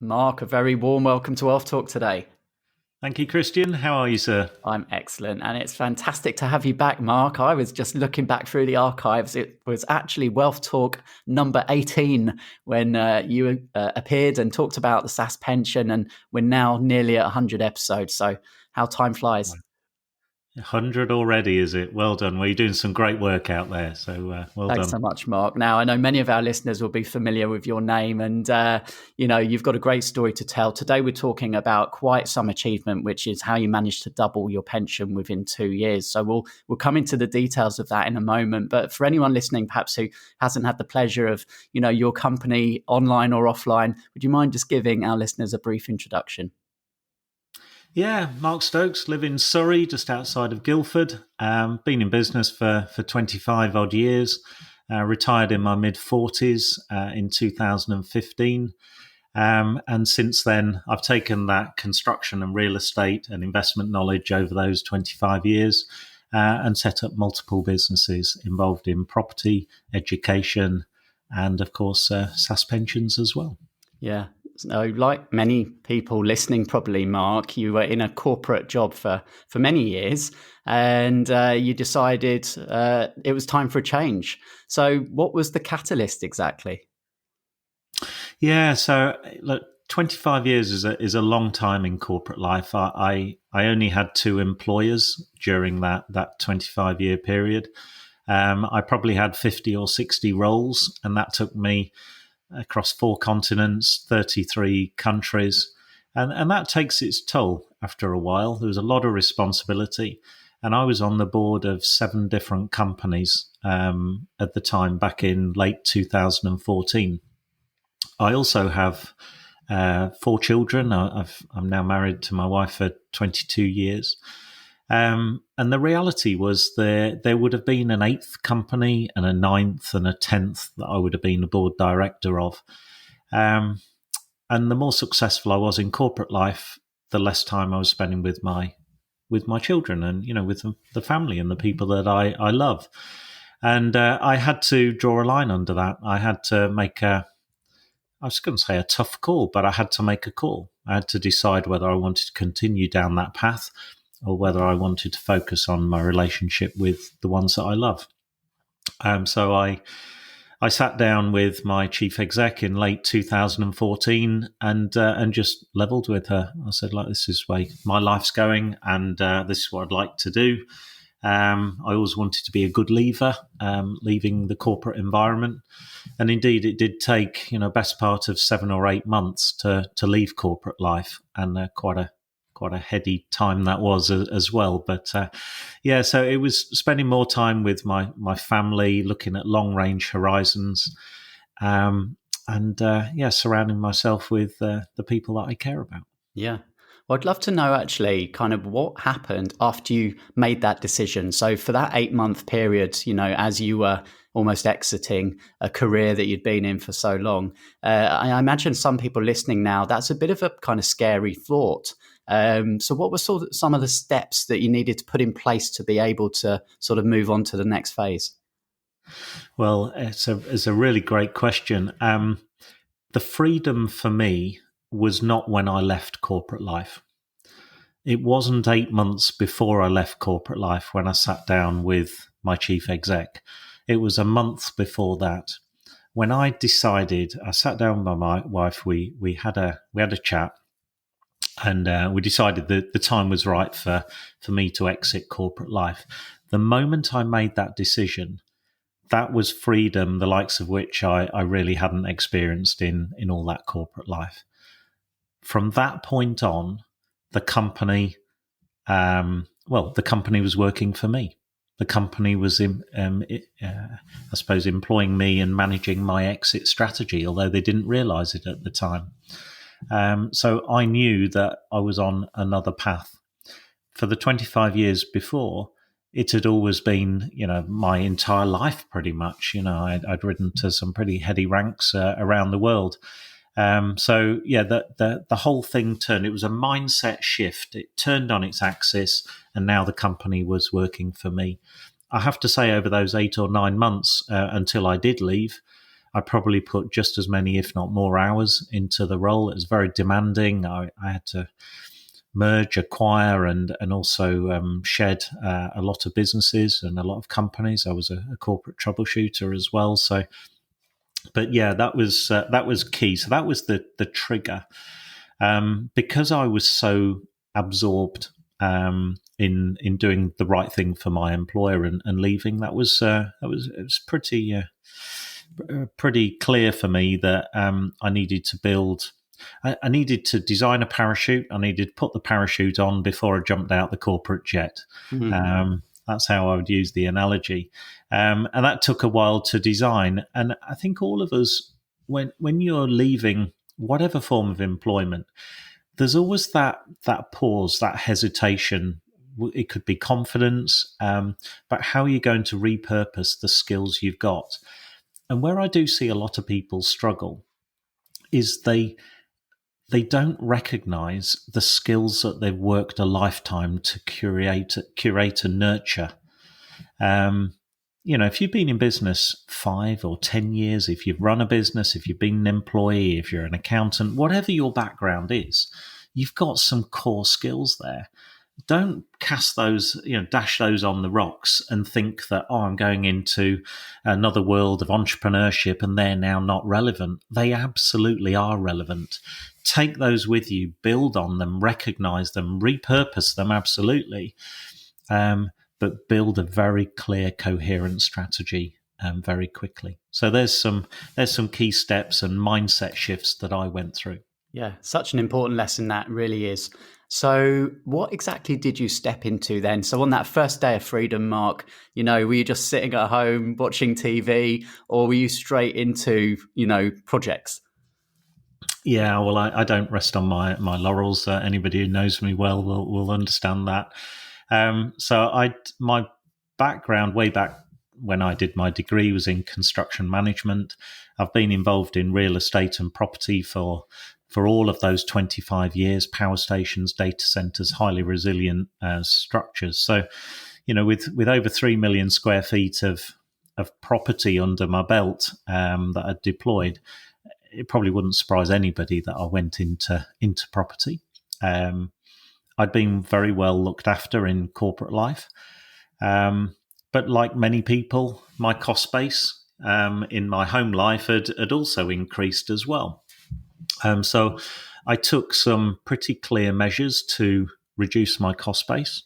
Mark, a very warm welcome to Wealth Talk today. Thank you, Christian. How are you, sir? I'm excellent, and it's fantastic to have you back, Mark. I was just looking back through the archives. It was actually Wealth Talk number 18 when you appeared and talked about the SASS pension, and we're now nearly at 100 episodes. So how time flies. 100 already, is it? Well done. Well, you're doing some great work out there. So well Thanks done. so much, Mark. Now, I know many of our listeners will be familiar with your name and, you've got a great story to tell. Today, we're talking about quite some achievement, which is how you managed to double your pension within 2 years. So we'll come into the details of that in a moment. But for anyone listening, perhaps who hasn't had the pleasure of, your company online or offline, would you mind just giving our listeners a brief introduction? Yeah, Mark Stokes, live in Surrey, just outside of Guildford. Been in business for 25 odd years. Retired in my mid-40s in 2015. And since then, I've taken that construction and real estate and investment knowledge over those 25 years and set up multiple businesses involved in property, education, and, of course, SaaS pensions as well. Yeah. So like many people listening, probably, Mark, you were in a corporate job for many years and you decided it was time for a change. So what was the catalyst exactly? Yeah, so look, 25 years is a long time in corporate life. I only had two employers during that 25-year period. I probably had 50 or 60 roles, and that took me across 4 continents, 33 countries. And that takes its toll after a while. There was a lot of responsibility. And I was on the board of 7 different companies at the time, back in late 2014. I also have 4 children. I'm now married to my wife for 22 years. And the reality was there would have been an 8th company and a 9th and a 10th that I would have been a board director of. And the more successful I was in corporate life, the less time I was spending with my children and, with the family and the people that I love. And I had to draw a line under that. I had to make I was going to say a tough call, but I had to make a call. I had to decide whether I wanted to continue down that path or whether I wanted to focus on my relationship with the ones that I love. So I sat down with my chief exec in late 2014 and just leveled with her. I said, this is where my life's going, and this is what I'd like to do. I always wanted to be a good leaver, leaving the corporate environment. And indeed, it did take, best part of 7 or 8 months to leave corporate life, and quite a heady time that was as well. But so it was spending more time with my family, looking at long range horizons, and surrounding myself with the people that I care about. Yeah. Well, I'd love to know actually kind of what happened after you made that decision. So for that 8-month period, as you were almost exiting a career that you'd been in for so long, I imagine some people listening now, that's a bit of a kind of scary thought. So what were sort of some of the steps that you needed to put in place to be able to sort of move on to the next phase? Well, it's a really great question. The freedom for me was not when I left corporate life. It wasn't 8 months before I left corporate life when I sat down with my chief exec. It was a month before that. When I decided, I sat down with my wife, we had a chat, and we decided that the time was right for me to exit corporate life. The moment I made that decision, that was freedom, the likes of which I really hadn't experienced in all that corporate life. From that point on, the company was working for me. The company was, employing me and managing my exit strategy, although they didn't realize it at the time. So I knew that I was on another path. For the 25 years before, it had always been, my entire life pretty much. I'd ridden to some pretty heady ranks around the world. The whole thing turned. It was a mindset shift. It turned on its axis, and now the company was working for me. I have to say, over those 8 or 9 months until I did leave, I probably put just as many, if not more, hours into the role. It was very demanding. I had to merge, acquire, and also shed a lot of businesses and a lot of companies. I was a corporate troubleshooter as well. So, but yeah, that was key. So that was the trigger. Because I was so absorbed in doing the right thing for my employer and leaving, it was pretty clear for me that I needed to build. I needed to design a parachute. I needed to put the parachute on before I jumped out the corporate jet. Mm-hmm. That's how I would use the analogy. And that took a while to design. And I think all of us, when you're leaving whatever form of employment, there's always that pause, that hesitation. It could be confidence, but how are you going to repurpose the skills you've got? And where I do see a lot of people struggle is they don't recognize the skills that they've worked a lifetime to curate and nurture. If you've been in business 5 or 10 years, if you've run a business, if you've been an employee, if you're an accountant, whatever your background is, you've got some core skills there. Don't cast those, dash those on the rocks and think that, I'm going into another world of entrepreneurship and they're now not relevant. They absolutely are relevant. Take those with you, build on them, recognize them, repurpose them, absolutely. But build a very clear, coherent strategy very quickly. So there's some key steps and mindset shifts that I went through. Yeah, such an important lesson that really is. So what exactly did you step into then? So on that first day of freedom, Mark, were you just sitting at home watching TV, or were you straight into, projects? Yeah, well, I don't rest on my laurels. Anybody who knows me well will understand that. So my background way back when I did my degree was in construction management. I've been involved in real estate and property for all of those 25 years, power stations, data centers, highly resilient structures. So, with over 3 million square feet of property under my belt that I deployed, it probably wouldn't surprise anybody that I went into property. I'd been very well looked after in corporate life. But like many people, my cost base in my home life had also increased as well. So I took some pretty clear measures to reduce my cost base,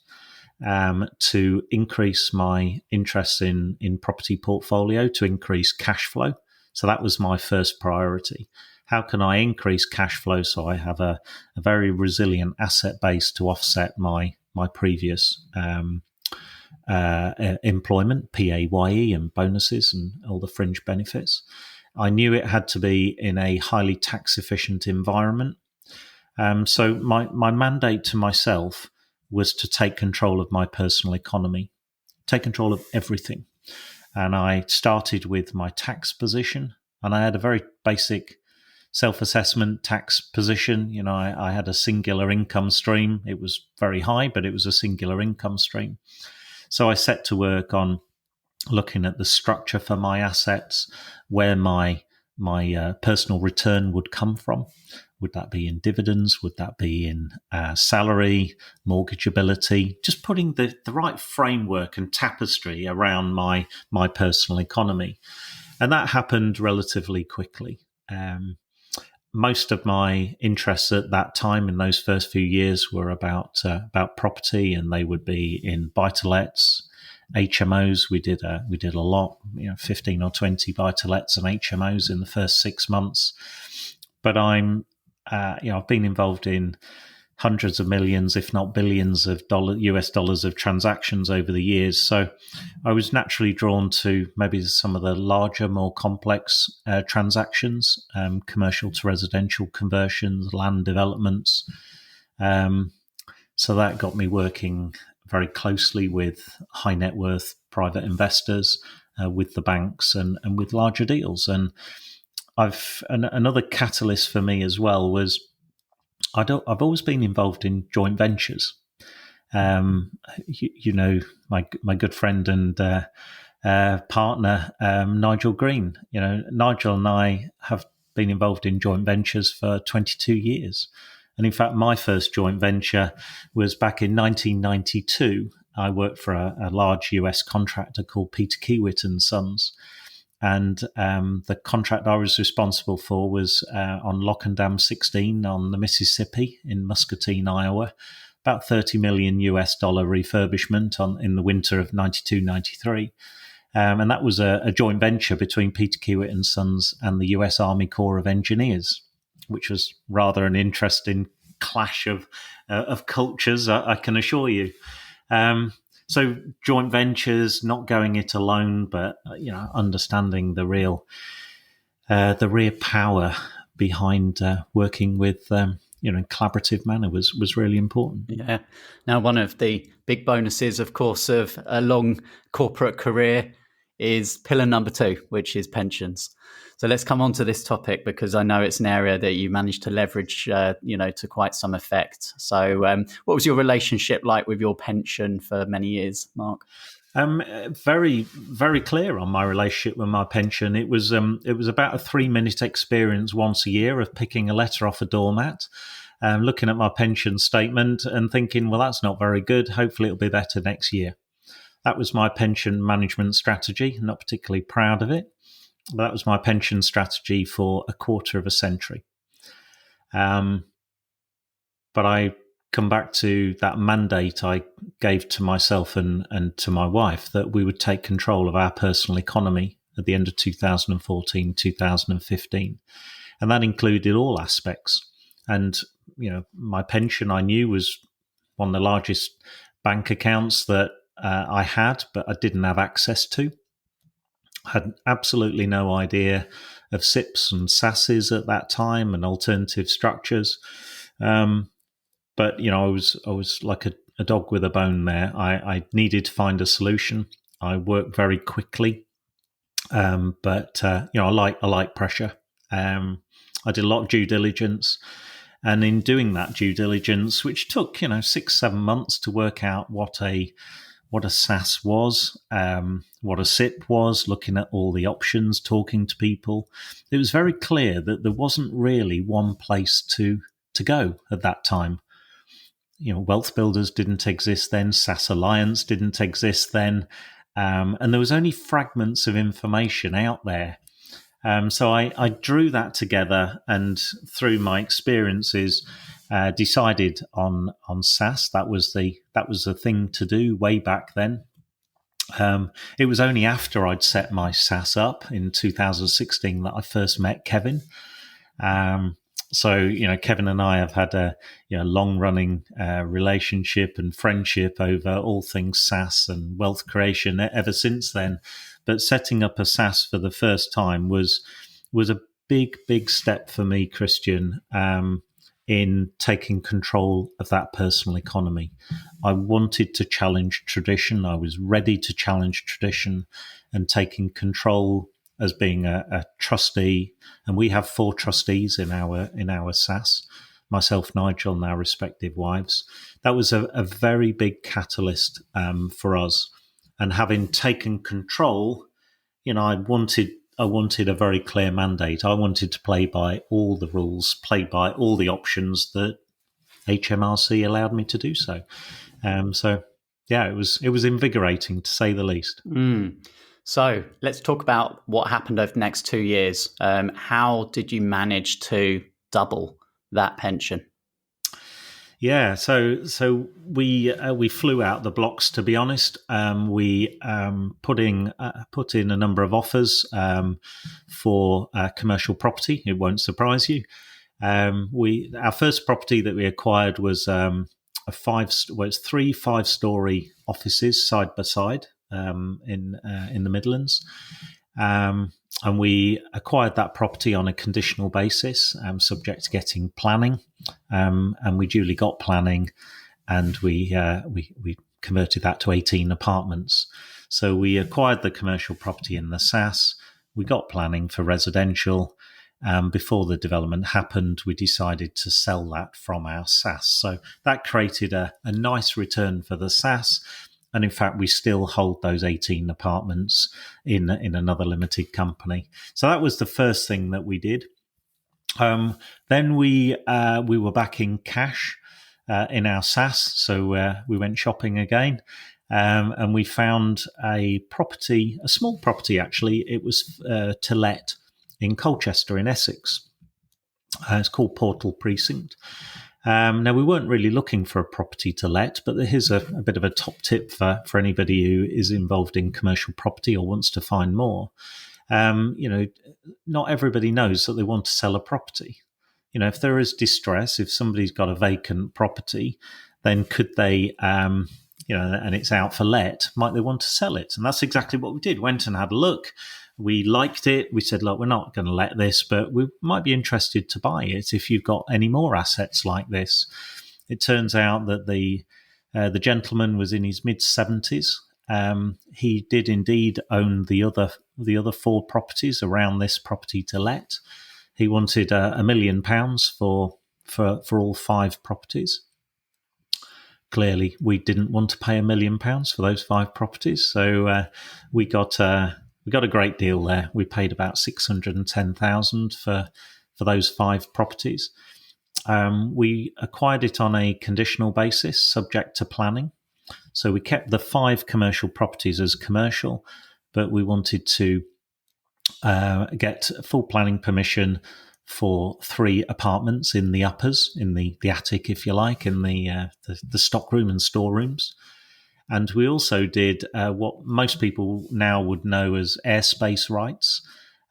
to increase my interest in property portfolio, to increase cash flow. So that was my first priority. How can I increase cash flow so I have a very resilient asset base to offset my previous employment, PAYE and bonuses and all the fringe benefits? I knew it had to be in a highly tax efficient environment. So my mandate to myself was to take control of my personal economy, take control of everything. And I started with my tax position, and I had a very basic self-assessment tax position. I had a singular income stream. It was very high, but it was a singular income stream. So I set to work on looking at the structure for my assets, where my personal return would come from. Would that be in dividends? Would that be in salary, mortgageability? Just putting the right framework and tapestry around my personal economy. And that happened relatively quickly. Most of my interests at that time in those first few years were about property, and they would be in buy-to-lets, HMOs. We did a lot, 15 or 20 buy-to-lets and HMOs in the first 6 months. But I've been involved in hundreds of millions, if not billions of US dollars of transactions over the years. So I was naturally drawn to maybe some of the larger, more complex transactions, commercial to residential conversions, land developments. So that got me working very closely with high net worth private investors, with the banks and with larger deals. And another catalyst for me as well was I've always been involved in joint ventures. My good friend and partner, Nigel Green. Nigel and I have been involved in joint ventures for 22 years. And in fact, my first joint venture was back in 1992. I worked for a large US contractor called Peter Kiewit and Sons. And the contract I was responsible for was on Lock and Dam 16 on the Mississippi in Muscatine, Iowa. About $30 million refurbishment in the winter of 92, 93. And that was a joint venture between Peter Kiewit and Sons and the US Army Corps of Engineers, which was rather an interesting clash of cultures, I can assure you. So joint ventures, not going it alone, but understanding the real power behind working with in a collaborative manner was really important. Yeah. Now, one of the big bonuses, of course, of a long corporate career is pillar number 2, which is pensions. So let's come on to this topic, because I know it's an area that you managed to leverage, to quite some effect. So what was your relationship like with your pension for many years, Mark? Very, very clear on my relationship with my pension. It was about a 3-minute experience once a year of picking a letter off a doormat, looking at my pension statement and thinking, well, that's not very good. Hopefully it'll be better next year. That was my pension management strategy. Not particularly proud of it, but that was my pension strategy for a quarter of a century. But I come back to that mandate I gave to myself and to my wife that we would take control of our personal economy at the end of 2014, 2015. And that included all aspects. And, my pension I knew was one of the largest bank accounts that I had, but I didn't have access to. I had absolutely no idea of SIPs and SASSes at that time and alternative structures. But I was like a dog with a bone there. I needed to find a solution. I worked very quickly, but I like pressure. I did a lot of due diligence, and in doing that due diligence, which took 6-7 months to work out what a SASS was, what a SIP was, looking at all the options, talking to people, it was very clear that there wasn't really one place to go at that time. WealthBuilders didn't exist then, SASS Alliance didn't exist then, and there was only fragments of information out there. So I drew that together, and through my experiences, decided on SASS. That was the thing to do way back then. It was only after I'd set my SASS up in 2016 that I first met Kevin. So Kevin and I have had a long-running relationship and friendship over all things SASS and wealth creation ever since then. But setting up a SASS for the first time was a big step for me, Christian, in taking control of that personal economy. I wanted to challenge tradition. I was ready to challenge tradition, and taking control as being a trustee. And we have 4 trustees in our SASS, myself, Nigel, and our respective wives. That was a very big catalyst for us. And having taken control, I wanted a very clear mandate. I wanted to play by all the rules, play by all the options that HMRC allowed me to do so. It was invigorating, to say the least. So let's talk about what happened over the next 2 years. How did you manage to double that pension? Yeah, so we flew out the blocks, to be honest. We put in a number of offers for commercial property. It won't surprise you. Our first property that we acquired was it's 3 5-story offices side by side in the Midlands. And we acquired that property on a conditional basis, subject to getting planning. And we duly got planning, and we converted that to 18 apartments. So we acquired the commercial property in the SASS. We got planning for residential. Before the development happened, we decided to sell that from our SASS. So that created a nice return for the SASS. And in fact, we still hold those 18 apartments in another limited company. So that was the first thing that we did. Then we were back in cash in our SASS, so we went shopping again, and we found a property, a small property actually. It was to let in Colchester in Essex. It's called Portal Precinct. Now, we weren't really looking for a property to let, but here's a bit of a top tip for anybody who is involved in commercial property or wants to find more. Not everybody knows that they want to sell a property. If there is distress, if somebody's got a vacant property, then could they, and it's out for let, might they want to sell it? And that's exactly what we did. Went and had a look. We liked it. We said, look, we're not going to let this, but we might be interested to buy it if you've got any more assets like this. It turns out that the gentleman was in his mid-70s. He did indeed own the other 4 properties around this property to let. He wanted £1 million for all 5 properties. Clearly, we didn't want to pay £1 million for those 5 properties, so we got a great deal there. We paid about $610,000 for those 5 properties. We acquired it on a conditional basis, subject to planning. So we kept the 5 commercial properties as commercial, but we wanted to get full planning permission for 3 apartments in the uppers, in the attic, if you like, in the stockroom and storerooms. And we also did what most people now would know as airspace rights.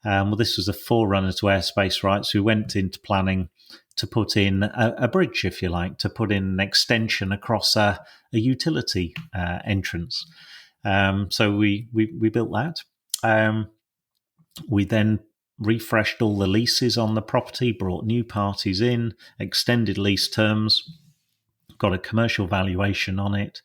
This was a forerunner to airspace rights. We went into planning to put in a bridge, if you like, to put in an extension across a utility entrance. So we built that. We then refreshed all the leases on the property, brought new parties in, extended lease terms, got a commercial valuation on it.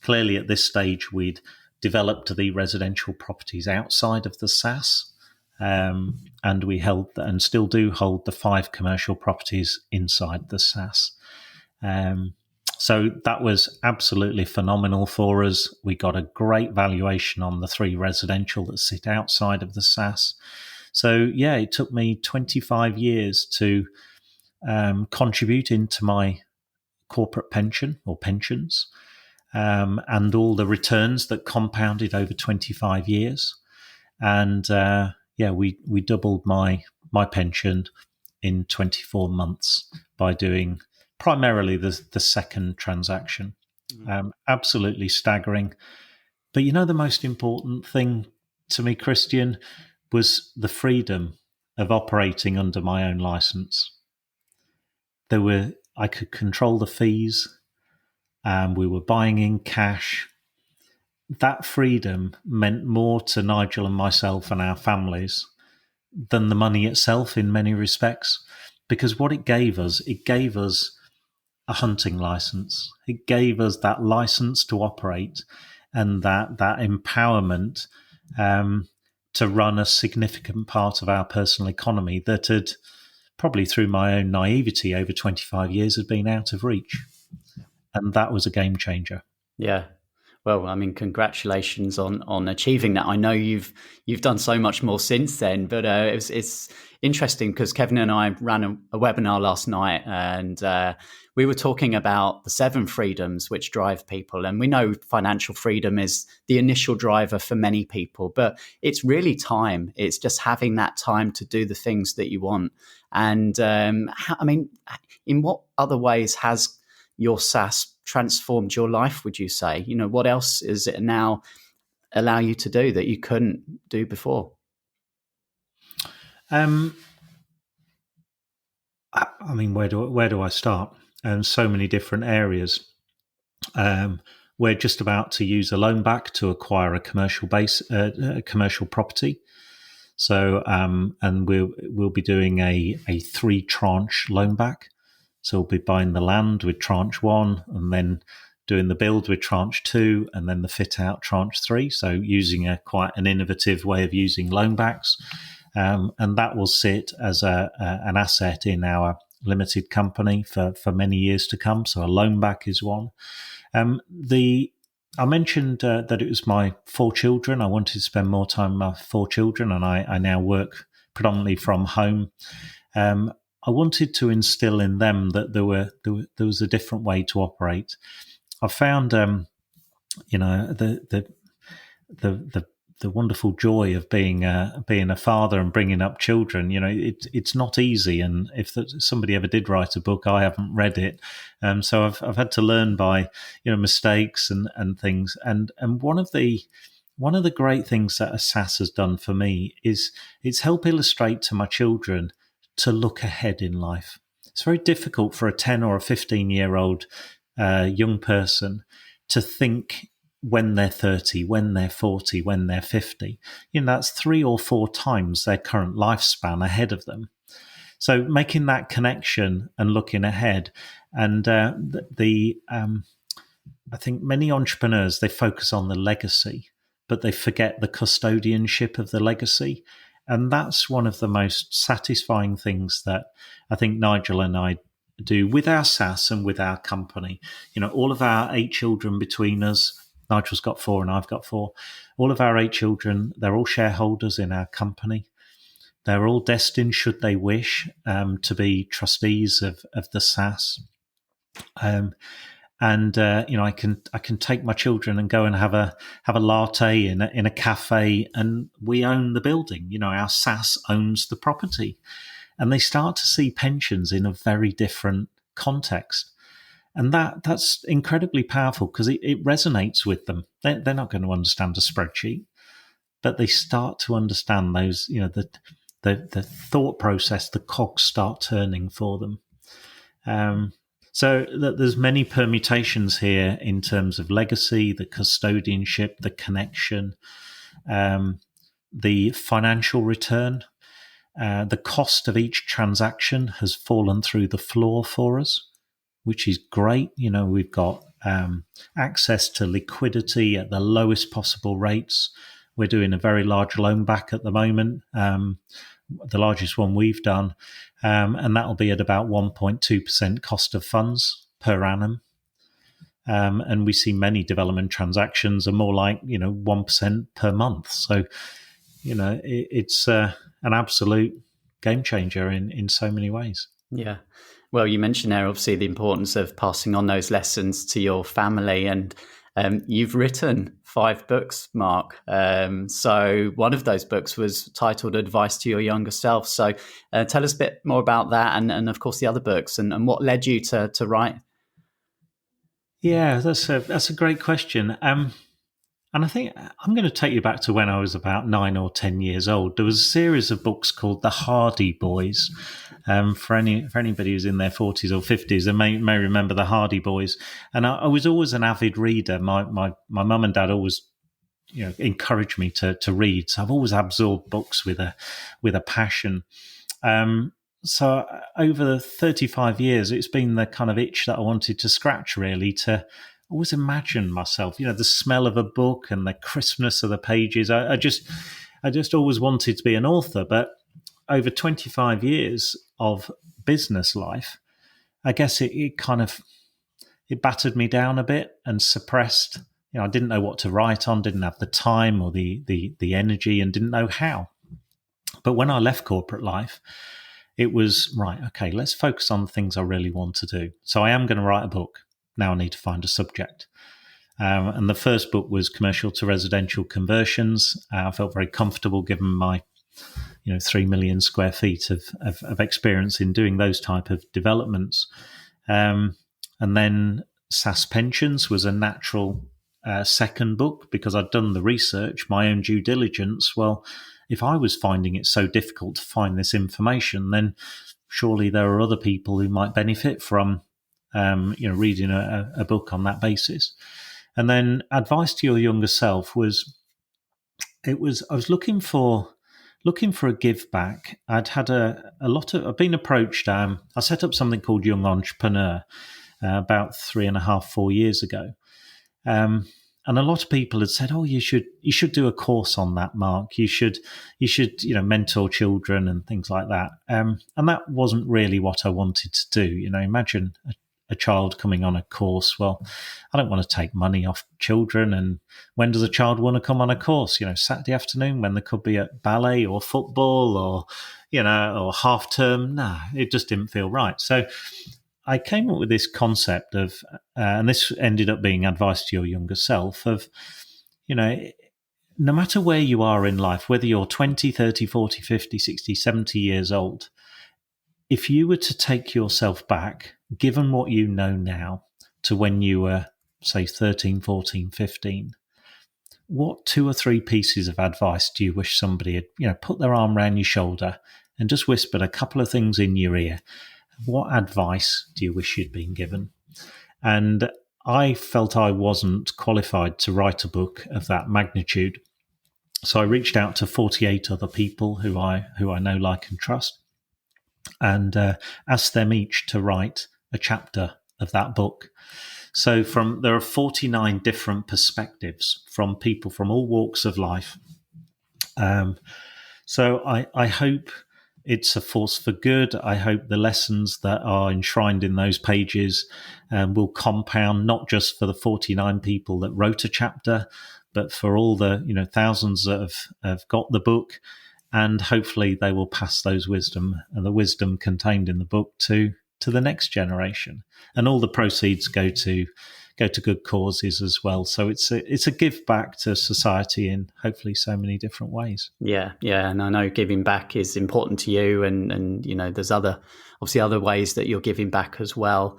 Clearly, at this stage, we'd developed the residential properties outside of the SASS, and we held and still do hold the 5 commercial properties inside the SASS. So that was absolutely phenomenal for us. We got a great valuation on the 3 residential that sit outside of the SASS. So, yeah, it took me 25 years to contribute into my corporate pension or pensions, and all the returns that compounded over 25 years. And, we doubled my pension in 24 months by doing primarily the second transaction. Absolutely staggering. But the most important thing to me, Christian, was the freedom of operating under my own license. I could control the fees, and we were buying in cash. That freedom meant more to Nigel and myself and our families than the money itself in many respects, because what it gave us a hunting license. It gave us that license to operate and that empowerment to run a significant part of our personal economy that had, probably through my own naivety over 25 years, had been out of reach. And that was a game changer. Yeah. Well, I mean, congratulations on achieving that. I know you've done so much more since then, but it's interesting because Kevin and I ran a webinar last night, and we were talking about the 7 freedoms which drive people. And we know financial freedom is the initial driver for many people, but it's really time. It's just having that time to do the things that you want. And in what other ways has your SASS transformed your life, would you say? What else is it now allow you to do that you couldn't do before? Where do I start? So many different areas. We're just about to use a loan back to acquire a commercial property. So, and we'll be doing a 3 tranche loan back. So we'll be buying the land with tranche 1, and then doing the build with tranche 2, and then the fit out tranche 3. So using quite an innovative way of using loan backs. And that will sit as an asset in our limited company for many years to come. So a loan back is one. The I mentioned that it was my 4 children. I wanted to spend more time with my 4 children, and I now work predominantly from home. I wanted to instill in them that there was a different way to operate. I found, the the wonderful joy of being a father and bringing up children. It's not easy, and if somebody ever did write a book, I haven't read it, so I've had to learn by mistakes and things. And one of the great things that a SASS has done for me is it's help illustrate to my children to look ahead in life. It's very difficult for a 10 or a 15-year-old young person to think when they're 30, when they're 40, when they're 50. That's 3 or 4 times their current lifespan ahead of them. So making that connection and looking ahead. And I think many entrepreneurs, they focus on the legacy, but they forget the custodianship of the legacy. And that's one of the most satisfying things that I think Nigel and I do with our SASS and with our company. All of our 8 children between us, Nigel's got 4 and I've got 4. All of our 8 children, they're all shareholders in our company. They're all destined, should they wish, to be trustees of the SASS. I can take my children and go and have a latte in a cafe, and we own the building. Our SASS owns the property, and they start to see pensions in a very different context. And that's incredibly powerful because it resonates with them. They're not going to understand a spreadsheet, but they start to understand those, the thought process, the cogs start turning for them. So there's many permutations here in terms of legacy, the custodianship, the connection, the financial return. The cost of each transaction has fallen through the floor for us, which is great. We've got access to liquidity at the lowest possible rates. We're doing a very large loan back at the moment, the largest one we've done, and that'll be at about 1.2% cost of funds per annum. And we see many development transactions are more like 1% per month. So it's an absolute game changer in so many ways. Yeah. Well, you mentioned there obviously the importance of passing on those lessons to your family, and you've written 5 books, Mark. So one of those books was titled Advice to Your Younger Self. So tell us a bit more about that, and of course the other books, and what led you to write. Yeah, that's a great question. And I think I'm going to take you back to when I was about 9 or 10 years old. There was a series of books called The Hardy Boys. For anybody who's in their 40s or 50s, they may remember The Hardy Boys. And I was always an avid reader. My mum and dad always encouraged me to read. So I've always absorbed books with a passion. So over the 35 years, it's been the kind of itch that I wanted to scratch, really, to always imagine myself, the smell of a book and the crispness of the pages. I just always wanted to be an author. But over 25 years of business life, I guess it battered me down a bit and suppressed. I didn't know what to write on, didn't have the time or the energy, and didn't know how. But when I left corporate life, it was right. Okay, let's focus on the things I really want to do. So I am going to write a book. Now I need to find a subject. And the first book was commercial to residential conversions. I felt very comfortable given my 3 million square feet of experience in doing those type of developments. And then SASS Pensions was a natural second book because I'd done the research, my own due diligence. Well, if I was finding it so difficult to find this information, then surely there are other people who might benefit from reading a book on that basis. And then Advice to Your Younger Self I was looking for a give back. I've been approached. I set up something called Young Entrepreneur about 3.5-4 years ago. And a lot of people had said, "Oh, you should do a course on that, Mark. You should mentor children and things like that." And that wasn't really what I wanted to do. Imagine a child coming on a course. Well, I don't want to take money off children. And when does a child want to come on a course? Saturday afternoon when they could be at ballet or football or, or half term. No, it just didn't feel right. So I came up with this concept of, and this ended up being advice to your younger self of, no matter where you are in life, whether you're 20, 30, 40, 50, 60, 70 years old, if you were to take yourself back, given what you know now, to when you were, say, 13, 14, 15, what 2 or 3 pieces of advice do you wish somebody had, put their arm around your shoulder and just whispered a couple of things in your ear? What advice do you wish you'd been given? And I felt I wasn't qualified to write a book of that magnitude. So I reached out to 48 other people who I know, like, and trust, and asked them each to write a chapter of that book. So there are 49 different perspectives from people from all walks of life. So I hope it's a force for good. I hope the lessons that are enshrined in those pages will compound, not just for the 49 people that wrote a chapter, but for all the thousands that have got the book, and hopefully they will pass the wisdom contained in the book to the next generation. And all the proceeds go to good causes as well. So it's a give back to society in hopefully so many different ways. Yeah, and I know giving back is important to you, and there's other ways that you're giving back as well.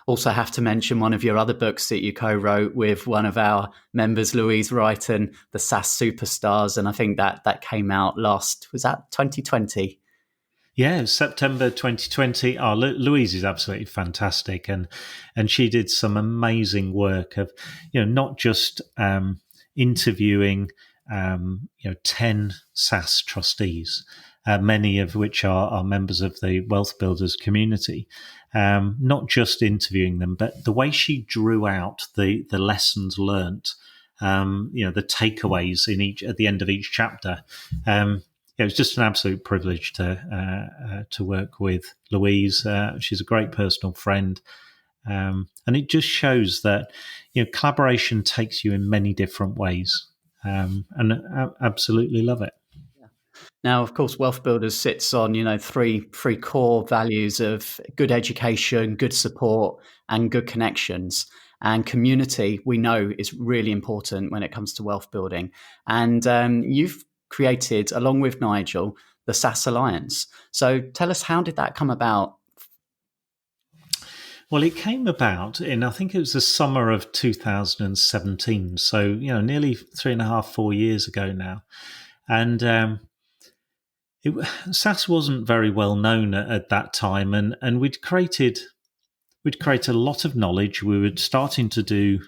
Also have to mention one of your other books that you co-wrote with one of our members, Louise Wrighton, the SASS Superstars, and I think that came out was that 2020? Yeah, September 2020. Louise is absolutely fantastic, and she did some amazing work of, not just interviewing, 10 SASS trustees, many of which are members of the WealthBuilders community. Not just interviewing them, but the way she drew out the lessons learnt, the takeaways at the end of each chapter. It was just an absolute privilege to work with Louise. She's a great personal friend. And it just shows that, collaboration takes you in many different ways. And I absolutely love it. Now, of course, WealthBuilders sits on, three core values of good education, good support, and good connections. And community, we know, is really important when it comes to wealth building. And you've created, along with Nigel, the SASS Alliance. So tell us, how did that come about? Well, it came about I think it was the summer of 2017. So, nearly 3.5, 4 years ago now. And SASS wasn't very well known at that time. And we'd created a lot of knowledge. We were starting to do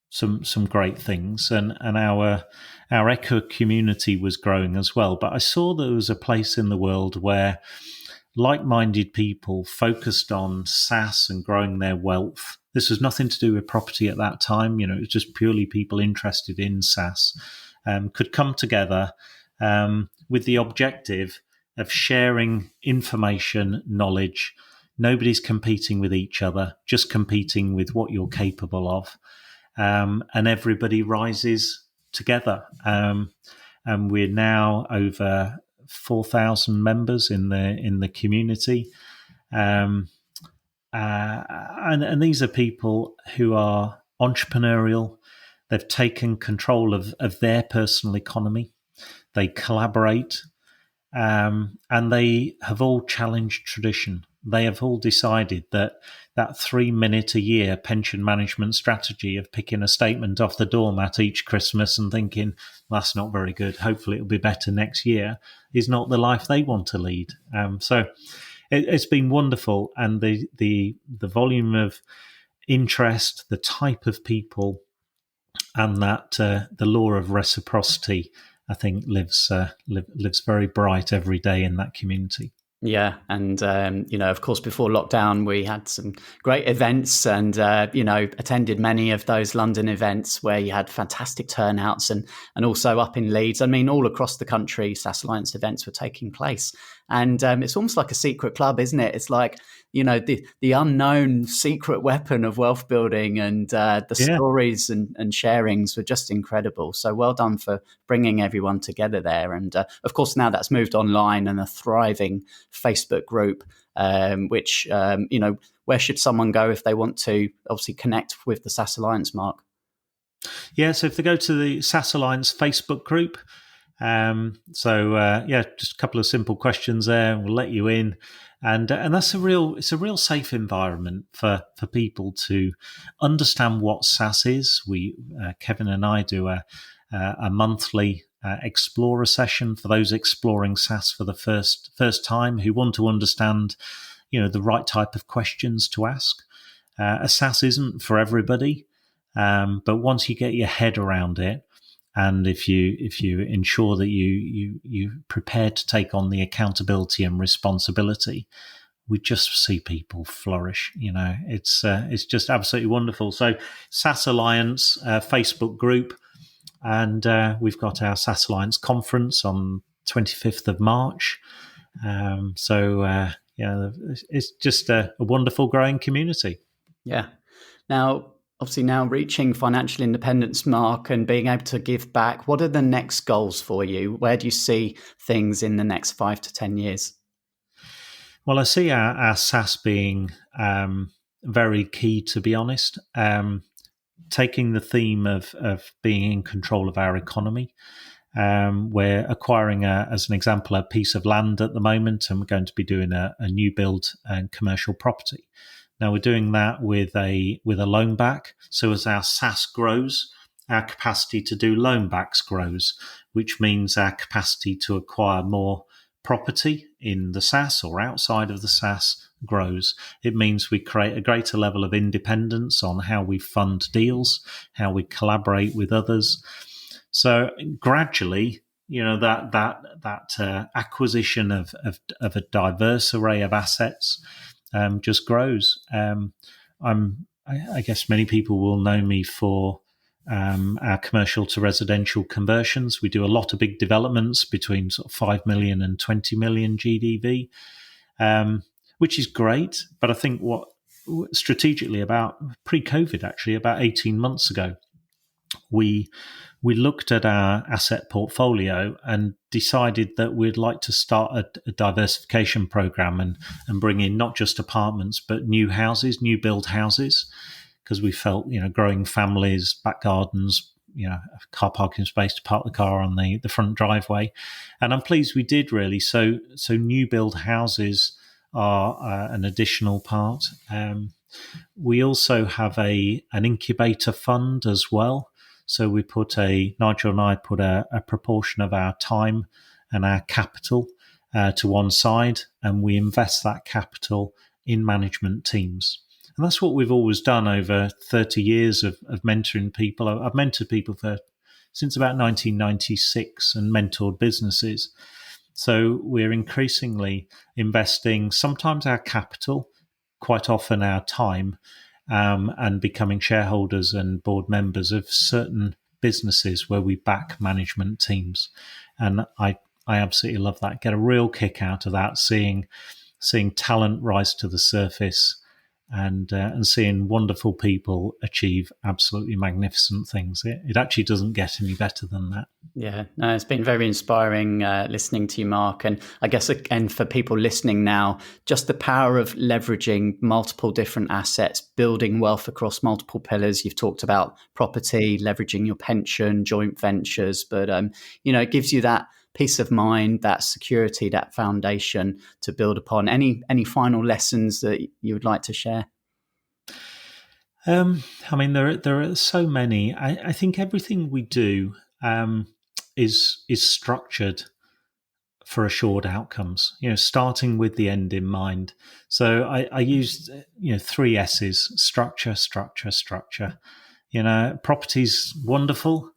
some great things, and our echo community was growing as well. But I saw there was a place in the world where like-minded people focused on SASS and growing their wealth. This was nothing to do with property at that time. It was just purely people interested in SASS, could come together with the objective of sharing information, knowledge. Nobody's competing with each other, just competing with what you're capable of. And everybody rises together. And we're now over 4,000 members in the community. And these are people who are entrepreneurial. They've taken control of their personal economy. They collaborate, and they have all challenged tradition. They have all decided that 3-minute a year pension management strategy of picking a statement off the doormat each Christmas and thinking, that's not very good, hopefully it'll be better next year, is not the life they want to lead. So it's been wonderful. And the volume of interest, the type of people, and that the law of reciprocity, I think, lives very bright every day in that community. Yeah. And, of course, before lockdown, we had some great events and, attended many of those London events where you had fantastic turnouts, and also up in Leeds. I mean, all across the country, SASS Alliance events were taking place. And it's almost like a secret club, isn't it? It's like, the unknown secret weapon of wealth building, and the Yeah. stories and sharings were just incredible. So well done for bringing everyone together there. And of course, now that's moved online and a thriving Facebook group, which, where should someone go if they want to obviously connect with the SASS Alliance, Mark? Yeah, so if they go to the SASS Alliance Facebook group, just a couple of simple questions there, and we'll let you in, and that's it's a real safe environment for people to understand what SASS is. We Kevin and I do a monthly explorer session for those exploring SASS for the first time, who want to understand, the right type of questions to ask. A SASS isn't for everybody. But once you get your head around it, and if you ensure that you prepare to take on the accountability and responsibility, we just see people flourish. It's just absolutely wonderful. So SASS Alliance Facebook group, and we've got our SASS Alliance conference on 25th of March. It's just a wonderful growing community. Yeah. Now, obviously, now reaching financial independence, Mark, and being able to give back, what are the next goals for you? Where do you see things in the next 5 to 10 years? Well, I see our SASS being very key, to be honest. Taking the theme of being in control of our economy. We're acquiring, as an example, a piece of land at the moment, and we're going to be doing a new build and commercial property. Now, we're doing that with a loan back. So as our SASS grows, our capacity to do loan backs grows, which means our capacity to acquire more property in the SASS or outside of the SASS grows. It means we create a greater level of independence on how we fund deals, how we collaborate with others. So gradually, that acquisition of a diverse array of assets just grows. I guess many people will know me for our commercial to residential conversions. We do a lot of big developments between sort of 5 million and 20 million GDV, which is great. But I think what strategically about pre-COVID, actually, about 18 months ago, we looked at our asset portfolio and decided that we'd like to start a diversification program and bring in not just apartments, but new build houses, because we felt, growing families, back gardens, car parking space to park the car on the front driveway. And I'm pleased we did, really. So new build houses are an additional part. We also have an incubator fund as well. So Nigel and I put a proportion of our time and our capital to one side, and we invest that capital in management teams. And that's what we've always done over 30 years of mentoring people. I've mentored people since about 1996 and mentored businesses. So we're increasingly investing sometimes our capital, quite often our time, and becoming shareholders and board members of certain businesses where we back management teams. And I absolutely love that. Get a real kick out of that, seeing talent rise to the surface and seeing wonderful people achieve absolutely magnificent things. It actually doesn't get any better than that. Yeah, no, it's been very inspiring listening to you, Mark. And I guess, again, for people listening now, just the power of leveraging multiple different assets, building wealth across multiple pillars. You've talked about property, leveraging your pension, joint ventures, but, it gives you that peace of mind, that security, that foundation to build upon. Any final lessons that you would like to share? There are so many. I think everything we do is structured for assured outcomes. Starting with the end in mind. So I used 3 S's: structure, structure, structure. Property's wonderful,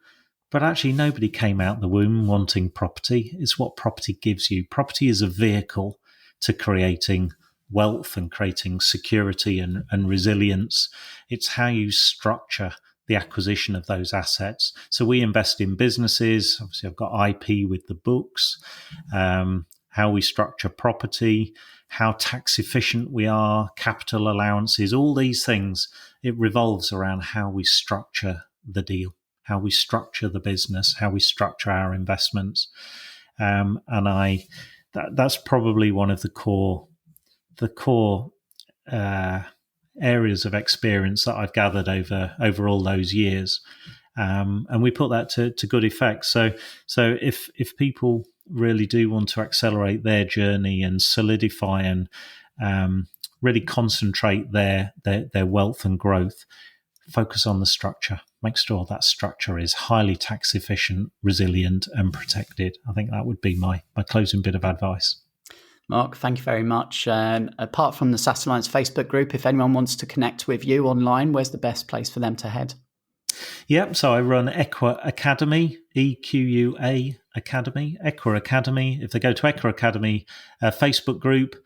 but actually nobody came out the womb wanting property. It's what property gives you. Property is a vehicle to creating wealth and creating security and resilience. It's how you structure the acquisition of those assets. So we invest in businesses. Obviously, I've got IP with the books. how we structure property, how tax efficient we are, capital allowances, all these things. It revolves around how we structure the deal, how we structure the business, how we structure our investments. That's probably one of the core areas of experience that I've gathered over all those years, and we put that to good effect. So if people really do want to accelerate their journey and solidify and really concentrate their wealth and growth, focus on the structure. Make sure that structure is highly tax efficient, resilient, and protected. I think that would be my closing bit of advice. Mark, thank you very much. Apart from the SASS Alliance Facebook group, if anyone wants to connect with you online, where's the best place for them to head? Yep, so I run Equa Academy, EQUA Academy, Equa Academy. If they go to Equa Academy Facebook group,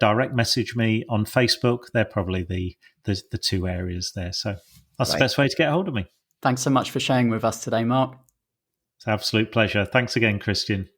direct message me on Facebook. They're probably the two areas there. So that's the best way to get a hold of me. Thanks so much for sharing with us today, Mark. It's an absolute pleasure. Thanks again, Christian.